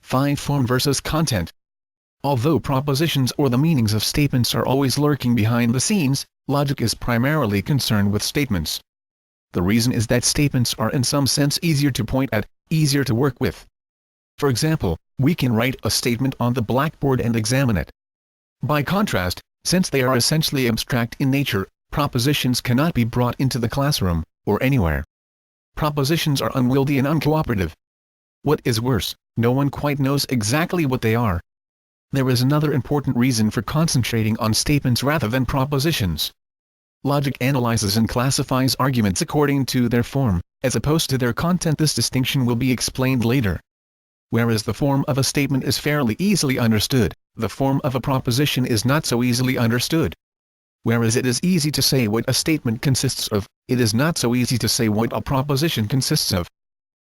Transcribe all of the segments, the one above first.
5. Form versus content. Although propositions or the meanings of statements are always lurking behind the scenes, logic is primarily concerned with statements. The reason is that statements are in some sense easier to point at, easier to work with. For example, we can write a statement on the blackboard and examine it. By contrast, since they are essentially abstract in nature, propositions cannot be brought into the classroom, or anywhere. Propositions are unwieldy and uncooperative. What is worse, no one quite knows exactly what they are. There is another important reason for concentrating on statements rather than propositions. Logic analyzes and classifies arguments according to their form, as opposed to their content. This distinction will be explained later. Whereas the form of a statement is fairly easily understood, the form of a proposition is not so easily understood. Whereas it is easy to say what a statement consists of, it is not so easy to say what a proposition consists of.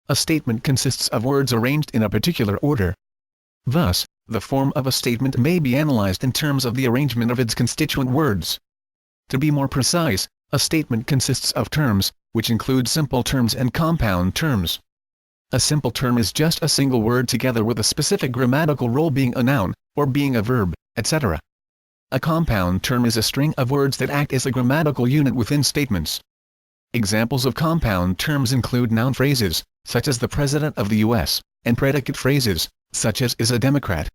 A statement consists of words arranged in a particular order. Thus, the form of a statement may be analyzed in terms of the arrangement of its constituent words. To be more precise, a statement consists of terms, which include simple terms and compound terms. A simple term is just a single word together with a specific grammatical role being a noun, or being a verb, etc. A compound term is a string of words that act as a grammatical unit within statements. Examples of compound terms include noun phrases, such as the President of the U.S., and predicate phrases, such as is a Democrat.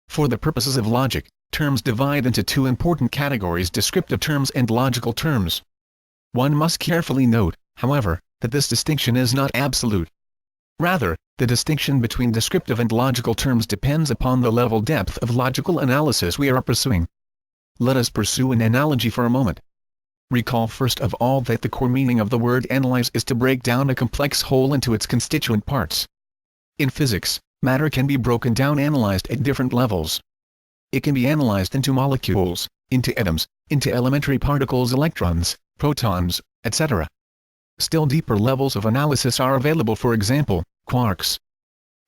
For the purposes of logic, terms divide into two important categories: descriptive terms and logical terms. One must carefully note, however, that this distinction is not absolute. Rather, the distinction between descriptive and logical terms depends upon the level depth of logical analysis we are pursuing. Let us pursue an analogy for a moment. Recall first of all that the core meaning of the word analyze is to break down a complex whole into its constituent parts. In physics, matter can be broken down, analyzed at different levels. It can be analyzed into molecules, into atoms, into elementary particles, electrons, protons, etc. Still deeper levels of analysis are available, for example, quarks.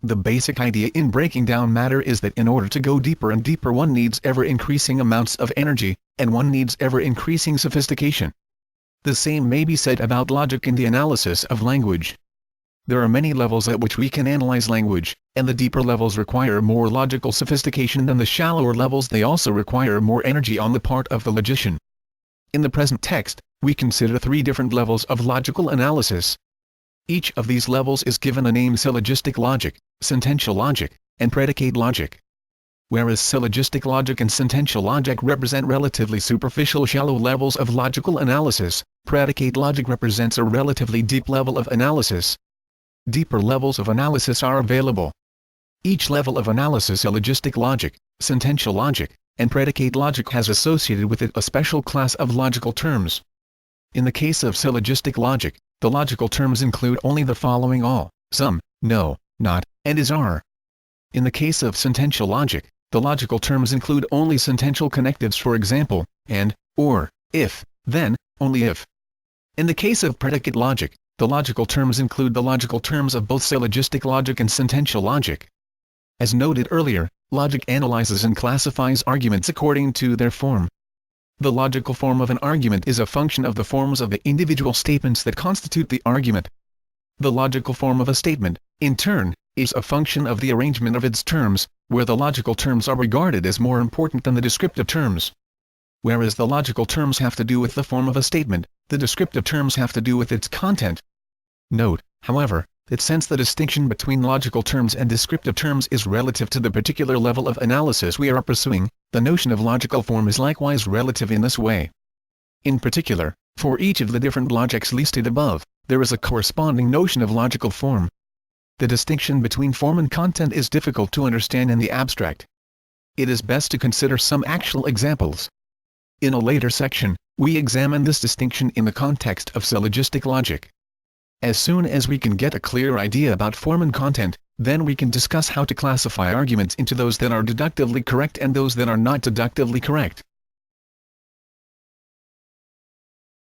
The basic idea in breaking down matter is that in order to go deeper and deeper, one needs ever-increasing amounts of energy, and one needs ever-increasing sophistication. The same may be said about logic in the analysis of language. There are many levels at which we can analyze language, and the deeper levels require more logical sophistication than the shallower levels. They also require more energy on the part of the logician. In the present text, we consider three different levels of logical analysis. Each of these levels is given a name: syllogistic logic, sentential logic, and predicate logic. Whereas syllogistic logic and sentential logic represent relatively superficial, shallow levels of logical analysis, predicate logic represents a relatively deep level of analysis. Deeper levels of analysis are available. Each level of analysis, syllogistic logic, sentential logic, and predicate logic, has associated with it a special class of logical terms. In the case of syllogistic logic, the logical terms include only the following: all, some, no, not, and is, are. In the case of sentential logic, the logical terms include only sentential connectives, for example, and, or, if, then, only if. In the case of predicate logic, the logical terms include the logical terms of both syllogistic logic and sentential logic. As noted earlier, logic analyzes and classifies arguments according to their form. The logical form of an argument is a function of the forms of the individual statements that constitute the argument. The logical form of a statement, in turn, is a function of the arrangement of its terms, where the logical terms are regarded as more important than the descriptive terms. Whereas the logical terms have to do with the form of a statement, the descriptive terms have to do with its content. Note, however, that since the distinction between logical terms and descriptive terms is relative to the particular level of analysis we are pursuing, the notion of logical form is likewise relative in this way. In particular, for each of the different logics listed above, there is a corresponding notion of logical form. The distinction between form and content is difficult to understand in the abstract. It is best to consider some actual examples. In a later section, we examine this distinction in the context of syllogistic logic. As soon as we can get a clear idea about form and content, then we can discuss how to classify arguments into those that are deductively correct and those that are not deductively correct.